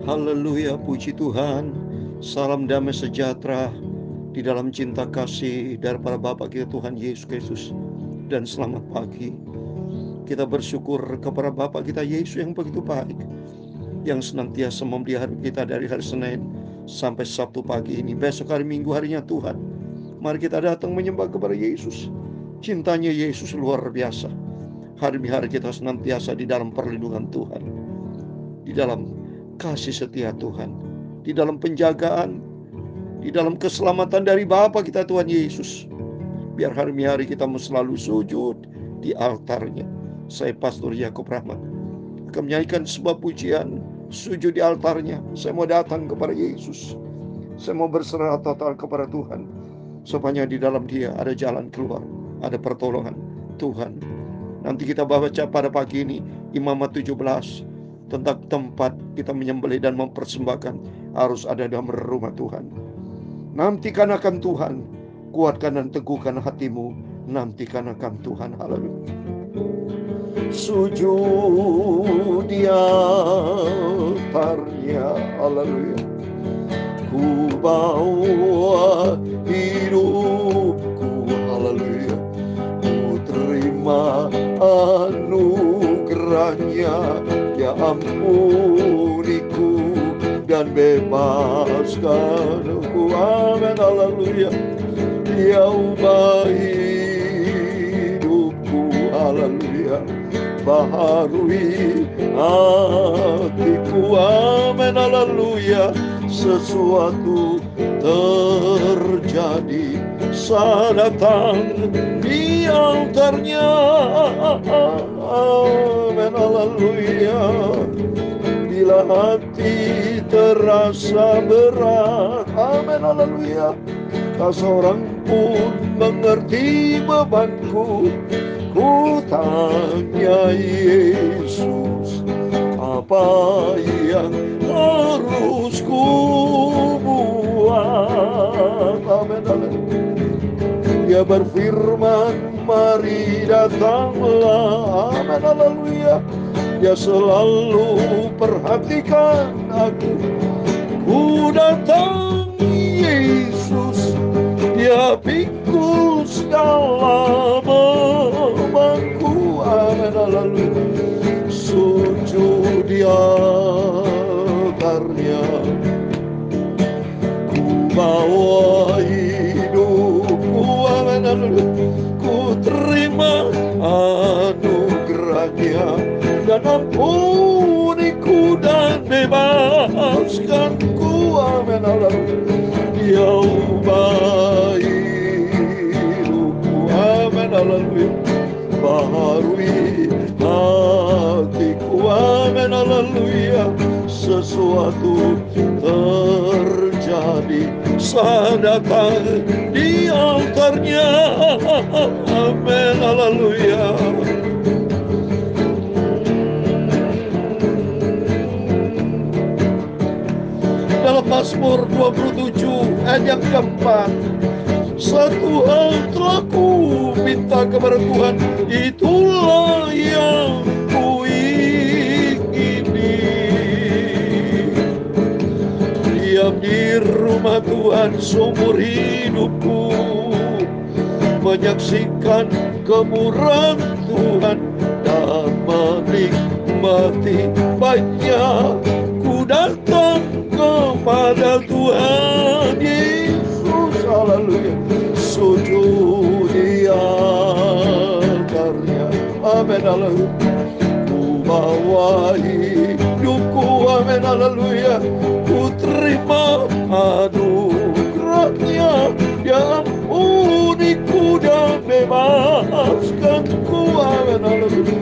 Haleluya, puji Tuhan. Salam damai sejahtera di dalam cinta kasih daripada Bapa kita Tuhan Yesus Kristus. Dan selamat pagi. Kita bersyukur kepada Bapa kita Yesus yang begitu baik, yang senantiasa memelihara kita dari hari Senin sampai Sabtu pagi ini. Besok hari Minggu, harinya Tuhan. Mari kita datang menyembah kepada Yesus. Cintanya Yesus luar biasa. Hari-hari kita senantiasa di dalam perlindungan Tuhan, di dalam kasih setia Tuhan, di dalam penjagaan, di dalam keselamatan dari Bapa kita Tuhan Yesus. Biar hari-hari kita selalu sujud di altarnya. Saya Pastor Yakob Rahmat akan menyanyikan sebuah pujian, sujud di altarnya. Saya mau datang kepada Yesus. Saya mau berserah total kepada Tuhan, supaya di dalam Dia ada jalan keluar, ada pertolongan Tuhan. Nanti kita baca pada pagi ini Imamat 17 tentang tempat kita menyembelih dan mempersembahkan harus ada dalam rumah Tuhan. Nantikan akan Tuhan, kuatkan dan teguhkan hatimu. Nantikan akan Tuhan. Haleluya. Sujud di altarnya. Haleluya. Ku bawa hidupku. Haleluya. Ku terima anugerahnya. Ya ampuniku dan bebaskanku. Amin. Haleluya. Ya ubah hidupku. Haleluya. Baharui hatiku. Amin. Haleluya. Sesuatu terjadi saat datang di altarnya. Amin. Haleluya. Bila hati terasa berat, amin. Haleluya. Tak seorang pun mengerti bebanku. Ku tanya Yesus, apa yang harus ku buat? Amin. Haleluya. Dia berfirman, mari datanglah. Amin. Haleluya. Dia selalu perhatikan aku. Ku datang Yesus, Dia pikul segala bebanku. Amin. Haleluya. Sujud di altarnya. Ku bawa hidupku. Amin. Haleluya. Ku terima anugerahnya. Dan ampuniku dan bebaskanku. Amin. Haleluya. Dia ubah hidupku. Amin. Haleluya. Baharui hatiku. Amin. Haleluya. Sesuatu terjadi saat datang di altarnya. Amin. Haleluya. Dalam Mazmur 27 ayat yang keempat, satu hal telah ku minta kepada Tuhan, itulah yang ku ingini, diam di rumah Tuhan seumur hidupku, menyaksikan kemurahan Tuhan dan menikmati baiknya. Ku datang kepada Tuhan Yesus. Haleluya. Sujud di altarnya. Amin. Haleluya. Ku bawa hidupku. Amin. Haleluya. Ku terima anugerahnya. Dia ampuniku dan bebaskanku. Amin. Haleluya.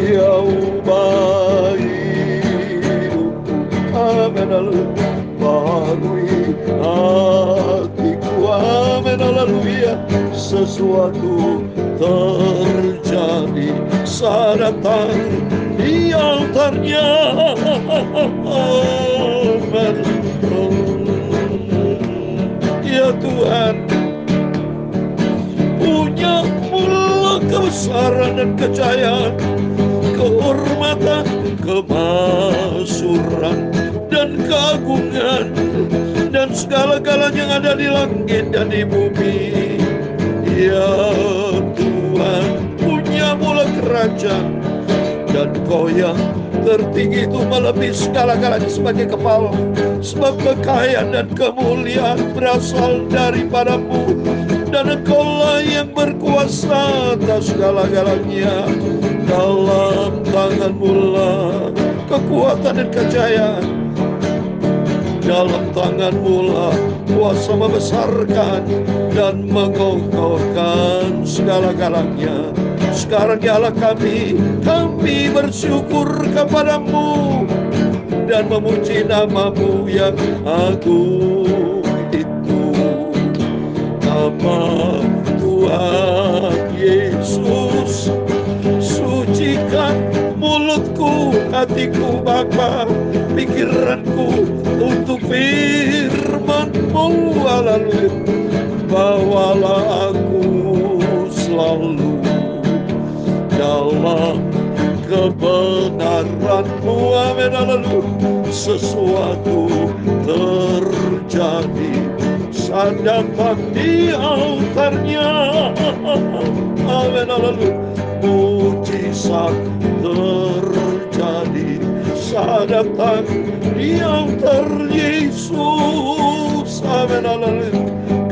Dia ubah hidupku. Amin. Haleluya. Baharui hatiku. Amin. Haleluya. Sesuatu terjadi saat datang di altarnya. Amin. Ya Tuhan, punya mula kebesaran dan kejayaan, kehormatan, kemasyhuran, dan keagungan, dan segala-galanya yang ada di langit dan di bumi. Ya Tuhan, punya mula kerajaan, dan Kau yang tertinggi itu melebihi segala-galanya sebagai kepala. Sebab kekayaan dan kemuliaan berasal daripada-Mu, dan Engkau-lah yang berkuasa atas segala-galanya. Dalam tangan-Mu lah kekuatan dan kejayaan. Dalam tangan-Mu lah kuasa membesarkan dan mengokohkan segala-galanya. Sekarang ya Allah kami bersyukur kepada-Mu dan memuji nama-Mu yang agung itu. Nama Tuhan Yesus, sucikan mulutku, hatiku Bapa, pikiranku untuk firman-Mu. Haleluya. Bawalah aku selalu dalam kebenaran-Mu. Amin. Haleluya. Sesuatu terjadi saat datang di altarnya. Amin. Haleluya. Mujizat terjadi saat datang di altar Yesus. Amin. Haleluya.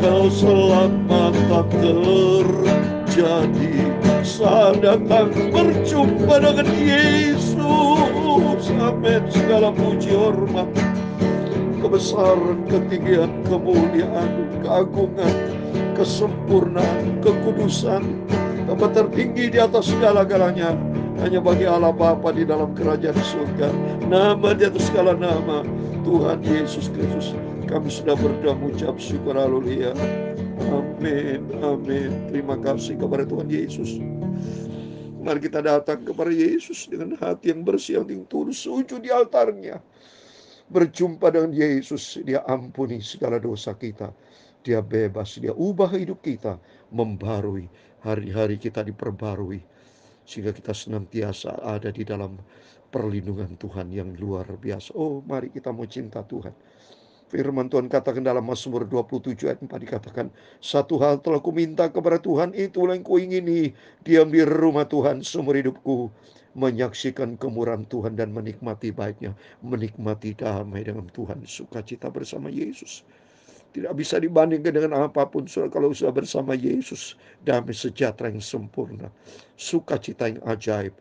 Keselamatan terjadi saat datang berjumpa dengan Yesus. Amin. Segala puji, hormat, kebesaran, ketinggian, kemuliaan, keagungan, kesempurnaan, kekudusan, Bapa tertinggi di atas segala-galanya hanya bagi Allah Bapa di dalam kerajaan surga. Nama di atas segala nama, Tuhan Yesus Kristus. Kami sudah berdoa mengucap syukur. Haleluya. Amin. Amin. Terima kasih kepada Tuhan Yesus. Mari kita datang kepada Yesus dengan hati yang bersih, yang tulus, sujud di altarnya. Berjumpa dengan Yesus, Dia ampuni segala dosa kita. Dia bebas, Dia ubah hidup kita, membarui hari-hari kita, diperbarui sehingga kita senantiasa ada di dalam perlindungan Tuhan yang luar biasa. Oh, mari kita mau cinta Tuhan. Firman Tuhan katakan dalam Mazmur 27 ayat 4 dikatakan, satu hal telah ku minta kepada Tuhan, itulah yang ku ingini, diam di rumah Tuhan seumur hidupku, menyaksikan kemurahan Tuhan dan menikmati baiknya, menikmati damai dengan Tuhan, sukacita bersama Yesus. Tidak bisa dibandingkan dengan apapun, saudara, kalau sudah bersama Yesus, damai sejahtera yang sempurna, sukacita yang ajaib,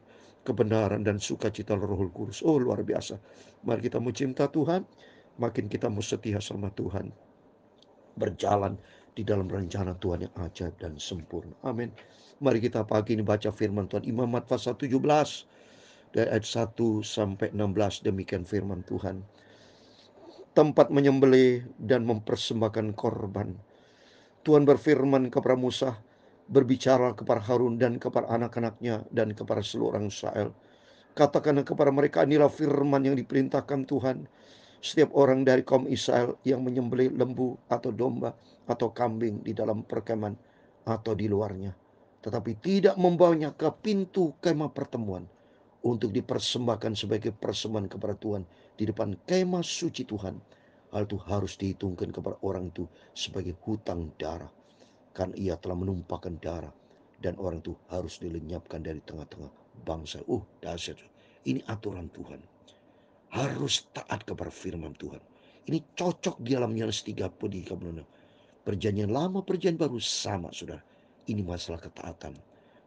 kebenaran dan sukacita Roh Kudus. Oh, luar biasa. Mari kita mau cinta Tuhan, makin kita mau setia sama Tuhan, berjalan di dalam rencana Tuhan yang ajaib dan sempurna. Amin. Mari kita pagi ini baca firman Tuhan. Imamat pasal 17 dari ayat 1 sampai 16. Demikian firman Tuhan. Tempat menyembelih dan mempersembahkan korban. Tuhan berfirman kepada Musa, berbicara kepada Harun dan kepada anak-anaknya dan kepada seluruh orang Israel. Katakanlah kepada mereka, inilah firman yang diperintahkan Tuhan. Setiap orang dari kaum Israel yang menyembelih lembu atau domba atau kambing di dalam perkemahan atau di luarnya, tetapi tidak membawanya ke pintu kemah pertemuan untuk dipersembahkan sebagai persembahan kepada Tuhan di depan kemah suci Tuhan, hal itu harus dihitungkan kepada orang itu sebagai hutang darah, karena ia telah menumpahkan darah, dan orang itu harus dilenyapkan dari tengah-tengah bangsa. Dahsyat. Ini aturan Tuhan. Harus taat kepada firman Tuhan. Ini cocok di dalam Yohanes 3:36. Perjanjian lama, perjanjian baru sama, saudara. Ini masalah ketaatan.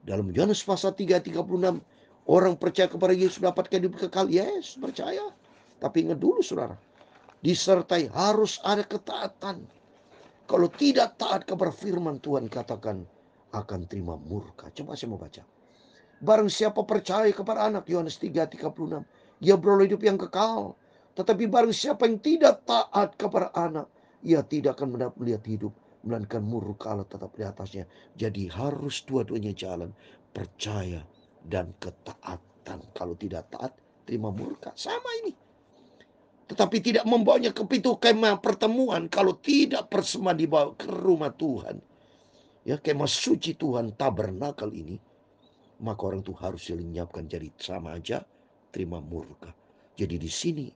Dalam Yohanes pasal 3:36, orang percaya kepada Yesus dapatkan hidup kekal. Yes, percaya. Tapi ingat dulu, saudara, disertai harus ada ketaatan. Kalau tidak taat kepada firman Tuhan, katakan akan terima murka. Coba saya mau baca. Barang siapa percaya kepada anak, Yohanes 3:36, ia beroleh hidup yang kekal. Tetapi barang siapa yang tidak taat kepada anak, ia tidak akan melihat hidup, melainkan murka Allah tetap di atasnya. Jadi harus dua-duanya jalan, percaya dan ketaatan. Kalau tidak taat, terima murka. Sama ini. Tetapi tidak membawanya ke pintu kemah pertemuan kalau tidak persembahan dibawa ke rumah Tuhan. Ya, kemah suci Tuhan, tabernakel ini. maka orang itu harus dilenyapkan. Jadi sama aja terima murka. Jadi di sini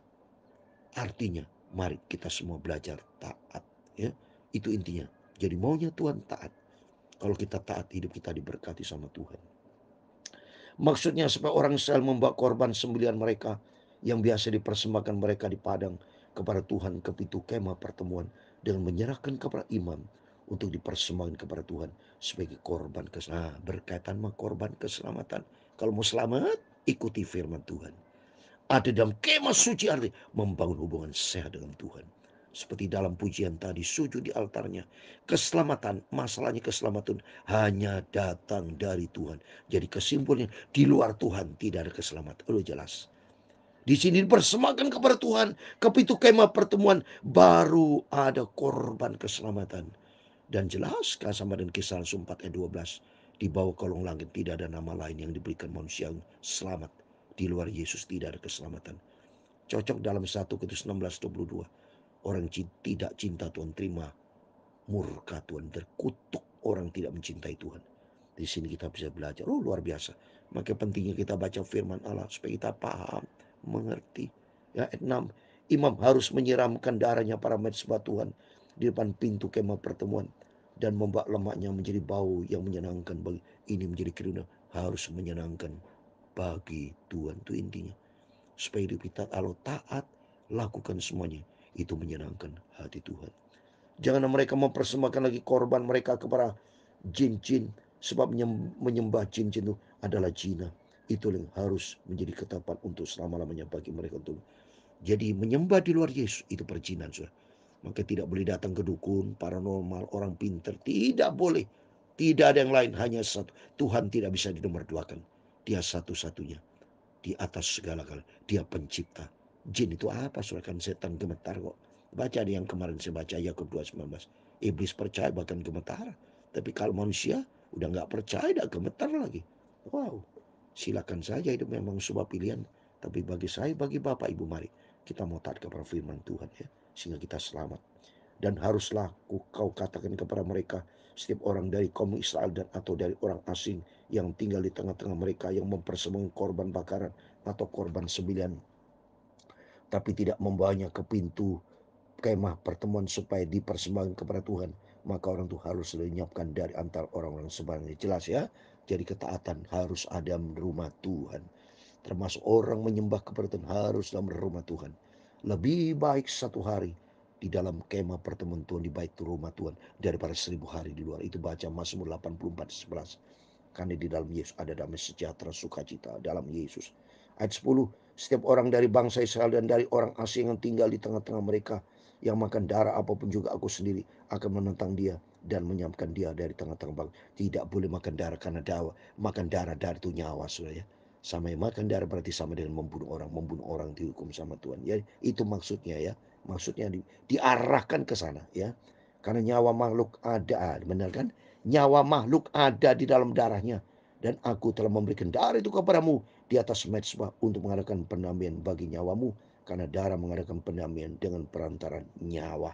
artinya mari kita semua belajar taat, ya. Itu intinya. Jadi maunya Tuhan taat. Kalau kita taat, hidup kita diberkati sama Tuhan. Maksudnya supaya orang Israel membawa korban sembelihan mereka yang biasa dipersembahkan mereka di padang kepada Tuhan ke pintu kemah pertemuan dengan menyerahkan kepada imam untuk dipersembahkan kepada Tuhan sebagai korban keselamatan. Nah, berkaitan sama korban keselamatan. Kalau mau selamat, ikuti firman Tuhan. Ada dalam kemah suci arti membangun hubungan sehat dengan Tuhan. Seperti dalam pujian tadi, sujud di altarnya. Keselamatan, masalahnya keselamatan hanya datang dari Tuhan. Jadi kesimpulannya, di luar Tuhan tidak ada keselamatan. Udah jelas. Di sini dipersembahkan kepada Tuhan, ke pintu kemah pertemuan, baru ada korban keselamatan. Dan jelas sama dengan Kisah 4 ayat 12. Di bawah kolong langit tidak ada nama lain yang diberikan manusia yang selamat. Di luar Yesus tidak ada keselamatan. Cocok dalam 1 Korintus 16:22. Orang tidak cinta Tuhan terima murka Tuhan, terkutuk orang tidak mencintai Tuhan. Di sini kita bisa belajar. Oh, luar biasa. Maka pentingnya kita baca firman Allah supaya kita paham, mengerti. Ya, ayat 6. Imam harus menyiramkan darahnya para mezbah Tuhan di depan pintu kemah pertemuan dan membawa lemaknya menjadi bau yang menyenangkan bagi ini menjadi kiruna harus menyenangkan bagi Tuhan. Itu intinya. Supaya hidup kita kalau taat, lakukan semuanya. Itu menyenangkan hati Tuhan. Jangan mereka mempersembahkan lagi korban mereka kepada jin-jin. Sebab menyembah jin-jin itu adalah jina. Itu yang harus menjadi ketetapan untuk selama-lamanya bagi mereka. Jadi menyembah di luar Yesus itu perjinan, saudara. Maka tidak boleh datang ke dukun, paranormal, orang pintar. Tidak boleh. Tidak ada yang lain, hanya satu. Tuhan tidak bisa dinomorduakan. Dia satu-satunya di atas segala-galanya. Dia pencipta. Jin itu apa? Saudara, kan setan gemetar kok. Baca di yang kemarin saya baca Yakub 2:19. Iblis percaya bahkan gemetar. Tapi kalau manusia udah nggak percaya, udah gemetar lagi. Wow, silakan saja, itu memang sebuah pilihan. Tapi bagi saya, bagi Bapak Ibu, mari kita mau taat kepada firman Tuhan, ya, sehingga kita selamat. Dan haruslah kau katakan kepada mereka, setiap orang dari kaum Israel dan atau dari orang asing yang tinggal di tengah-tengah mereka yang mempersembahkan korban bakaran atau korban sembelihan, tapi tidak membawanya ke pintu kemah pertemuan supaya dipersembahkan kepada Tuhan, maka orang itu harus dilenyapkan dari antara orang-orang sebenarnya. Jelas, ya. Jadi ketaatan harus ada di rumah Tuhan. Termasuk orang menyembah kepada Tuhan harus dalam rumah Tuhan. Lebih baik satu hari di dalam kemah pertemuan Tuhan, di bait rumah Tuhan, daripada 1000 hari di luar. Itu baca Mazmur 84:11. Karena di dalam Yesus ada damai sejahtera, sukacita dalam Yesus. Ayat 10. Setiap orang dari bangsa Israel dan dari orang asing yang tinggal di tengah-tengah mereka, yang makan darah apapun juga aku sendiri akan menentang dia dan menyampaikan dia dari tengah-tengah bangsa. Tidak boleh makan darah karena makan darah itu nyawa, saudara, ya. Sama yang makan darah berarti sama dengan membunuh orang. Membunuh orang dihukum sama Tuhan. Ya, itu maksudnya, ya. Maksudnya diarahkan ke sana, ya. Karena nyawa makhluk ada, benar kan? Nyawa makhluk ada di dalam darahnya. Dan aku telah memberikan darah itu kepadamu di atas mezbah untuk mengadakan pendamaian bagi nyawamu. Karena darah mengadakan pendamaian dengan perantaran nyawa.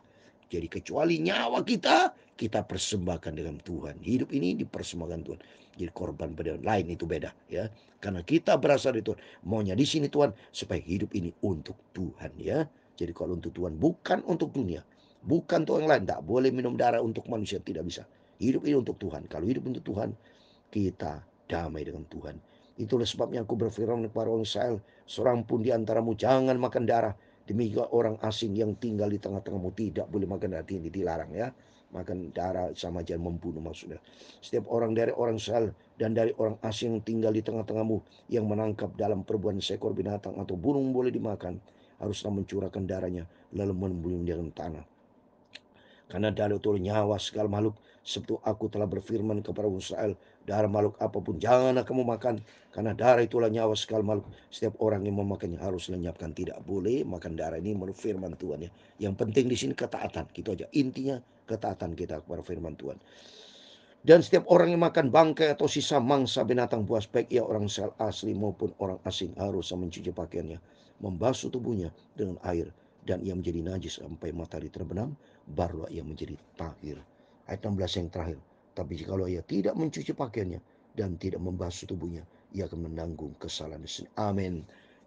Jadi kecuali nyawa kita persembahkan dengan Tuhan. Hidup ini dipersembahkan Tuhan. Jadi korban pada lain itu beda, ya. Karena kita berasal dari Tuhan. Maunya di sini Tuhan supaya hidup ini untuk Tuhan, ya. Jadi kalau untuk Tuhan, bukan untuk dunia. Bukan untuk yang lain. Tak boleh minum darah untuk manusia, tidak bisa. Hidup ini untuk Tuhan. Kalau hidup untuk Tuhan, kita damai dengan Tuhan. Itulah sebabnya aku berfirman kepada orang Israel, seorang pun di antaramu jangan makan darah. Demikian orang asing yang tinggal di tengah-tengahmu tidak boleh makan darah. Ini dilarang, ya. Makan darah sama aja membunuh, maksudnya. Setiap orang dari orang Israel dan dari orang asing yang tinggal di tengah-tengahmu yang menangkap dalam perbuatan seekor binatang atau burung boleh dimakan, haruslah mencurahkan darahnya lalu membunuh dengan tanah. Karena darah itu nyawa segala makhluk. Sebab aku telah berfirman kepada Israel, darah makhluk apapun jangan kamu makan. Karena darah itulah nyawa segala makhluk. Setiap orang yang memakannya harus lenyapkan. Tidak boleh makan darah. Ini menurut firman Tuhan, ya. Yang penting di sini ketaatan. Gitu aja. Intinya ketaatan kita kepada firman Tuhan. Dan setiap orang yang makan bangkai atau sisa mangsa binatang buas, baik ia orang Israel asli maupun orang asing, harus mencuci pakaiannya, membasuh tubuhnya dengan air, dan ia menjadi najis sampai matahari terbenam, barulah ia menjadi tahir. Ayat 16 yang terakhir. Tapi jikalau ia tidak mencuci pakaiannya, dan tidak membasuh tubuhnya, ia akan menanggung kesalahan sendiri. Amin.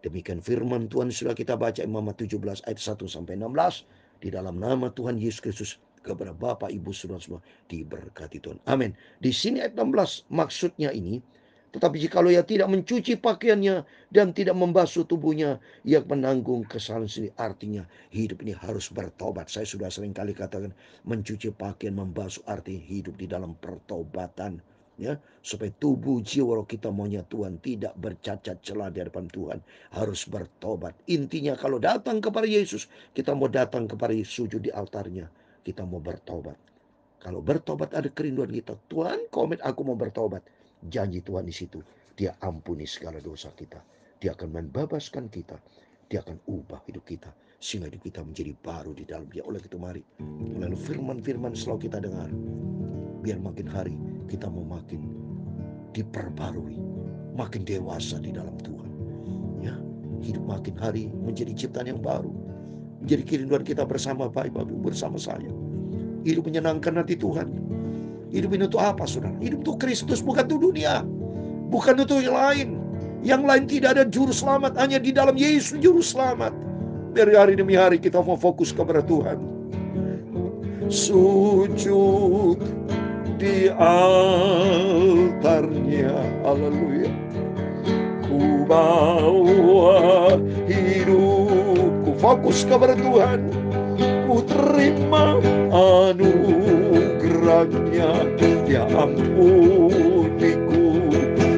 Demikian firman Tuhan sudah kita baca Imamat 17 ayat 1 sampai 16. Di dalam nama Tuhan Yesus Kristus, kepada Bapak, Ibu, Saudara semua diberkati Tuhan. Amin. Di sini ayat 16 maksudnya ini, tetapi jikalau ia tidak mencuci pakaiannya dan tidak membasuh tubuhnya, ia menanggung kesalahan sendiri. Artinya hidup ini harus bertobat. Saya sudah sering kali katakan, mencuci pakaian, membasuh, artinya hidup di dalam pertobatan. Ya, supaya tubuh jiwa roh kita maunya Tuhan tidak bercacat celah di hadapan Tuhan, harus bertobat. Intinya kalau datang kepada Yesus, kita mau datang kepada Yesus, sujud di altarnya, kita mau bertobat. Kalau bertobat ada kerinduan kita, Tuhan komit aku mau bertobat. Janji Tuhan di situ, Dia ampuni segala dosa kita, Dia akan membebaskan kita, Dia akan ubah hidup kita, sehingga hidup kita menjadi baru di dalam Dia. Oleh itu mari, melalui firman-firman selalu kita dengar, biar makin hari kita mau makin diperbarui, makin dewasa di dalam Tuhan. Ya, hidup makin hari menjadi ciptaan yang baru, menjadi kerinduan kita bersama Bapak Ibu, bersama saya. Hidup menyenangkan hati Tuhan. Hidup ini untuk apa, saudara? Hidup untuk Kristus, bukan untuk dunia, bukan untuk yang lain. Yang lain tidak ada juru selamat, hanya di dalam Yesus juru selamat. Dari hari demi hari kita mau fokus kepada Tuhan. Sujud di altarnya, haleluya. Ku bawa hidupku fokus kepada Tuhan. Ku terima anugerahnya, Dia ampuniku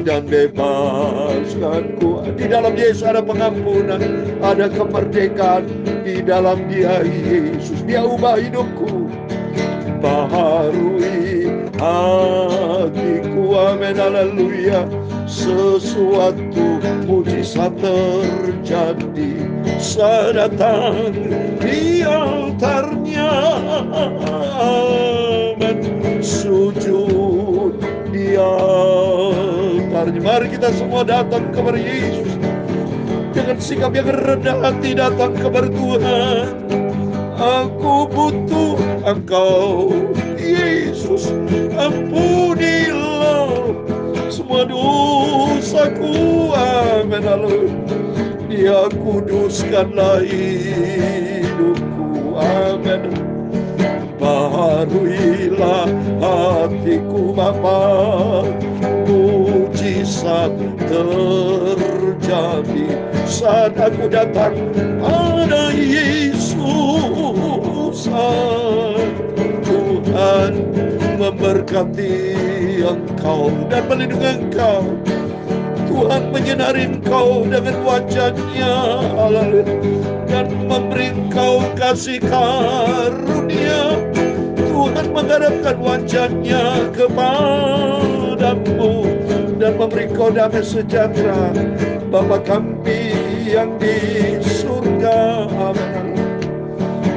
dan bebaskanku. Di dalam Yesus ada pengampunan, ada kemerdekaan. Di dalam Dia Yesus, Dia ubah hidupku, baharui hatiku. Amin, haleluya. Sesuatu mujizat terjadi, saya datang di altarnya. Amin. Sujud di altarnya. Mari kita semua datang kepada Yesus dengan sikap yang rendah hati, datang kepada Tuhan. Aku butuh Engkau, Yesus, ampunilah semua dosaku. Amin, haleluya. Dia kuduskanlah hidupku. Amin. Baharuilah hatiku Bapa, mujizat terjadi saat aku datang pada Yesus. Tuhan memberkati engkau dan melindungi engkau. Tuhan menyinari engkau dengan wajah-Nya, dan memberi engkau kasih karunia. Tuhan menghadapkan wajah-Nya kepadamu dan memberi engkau damai sejahtera. Bapa kami yang di surga, amin.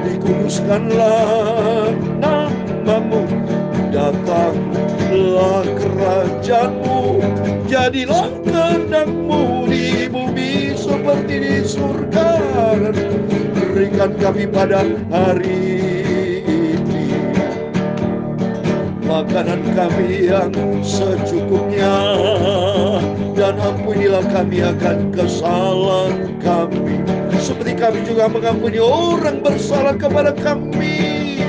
Dikuduskanlah namamu, datanglah kerajaan-Mu, jadilah kehendak-Mu di bumi seperti di surga. Berikan kami pada hari ini makanan kami yang secukupnya, dan ampunilah kami akan kesalahan kami, seperti kami juga mengampuni orang bersalah kepada kami.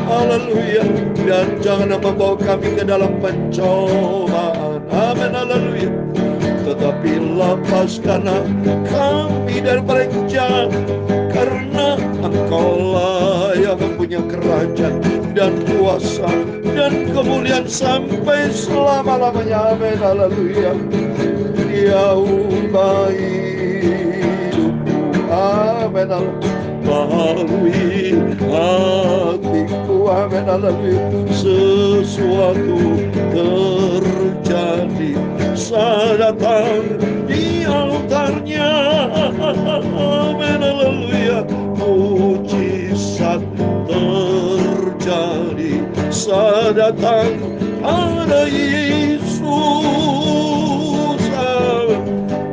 Haleluya. Dan janganlah membawa kami ke dalam pencobaan. Amin, haleluya. Tetapi lepaskanlah kami daripada yang jahat, karena Engkaulah yang mempunyai kerajaan dan kuasa dan kemuliaan sampai selama-lamanya. Amin, haleluya. Dia ubah hidupku. Amin, haleluya. Baharui hatiku. Amin, haleluya. Sesuatu terjadi, saya datang di altarnya. Amin, haleluya. Mujizat terjadi, saya datang pada Yesus.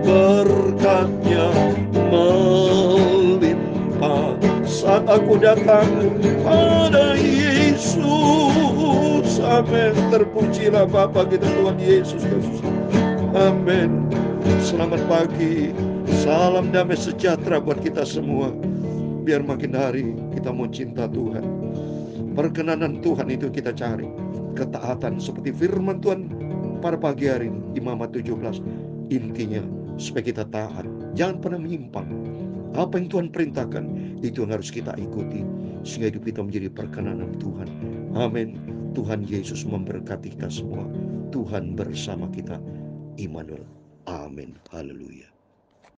Berkat-Nya melimpah saat aku datang pada Yesus. Yesus. Amin. Terpujilah Bapa kita Tuhan Yesus Kristus. Amin. Selamat pagi. Salam damai sejahtera buat kita semua. Biar makin hari kita mau cinta Tuhan. Perkenanan Tuhan itu kita cari. Ketaatan seperti firman Tuhan pada pagi hari ini, Imamat 17. Intinya supaya kita taat, jangan pernah menyimpang. Apa yang Tuhan perintahkan, itu yang harus kita ikuti, sehingga hidup kita menjadi perkenanan Tuhan. Amin. Tuhan Yesus memberkati kita semua. Tuhan bersama kita. Immanuel. Amin. Haleluya.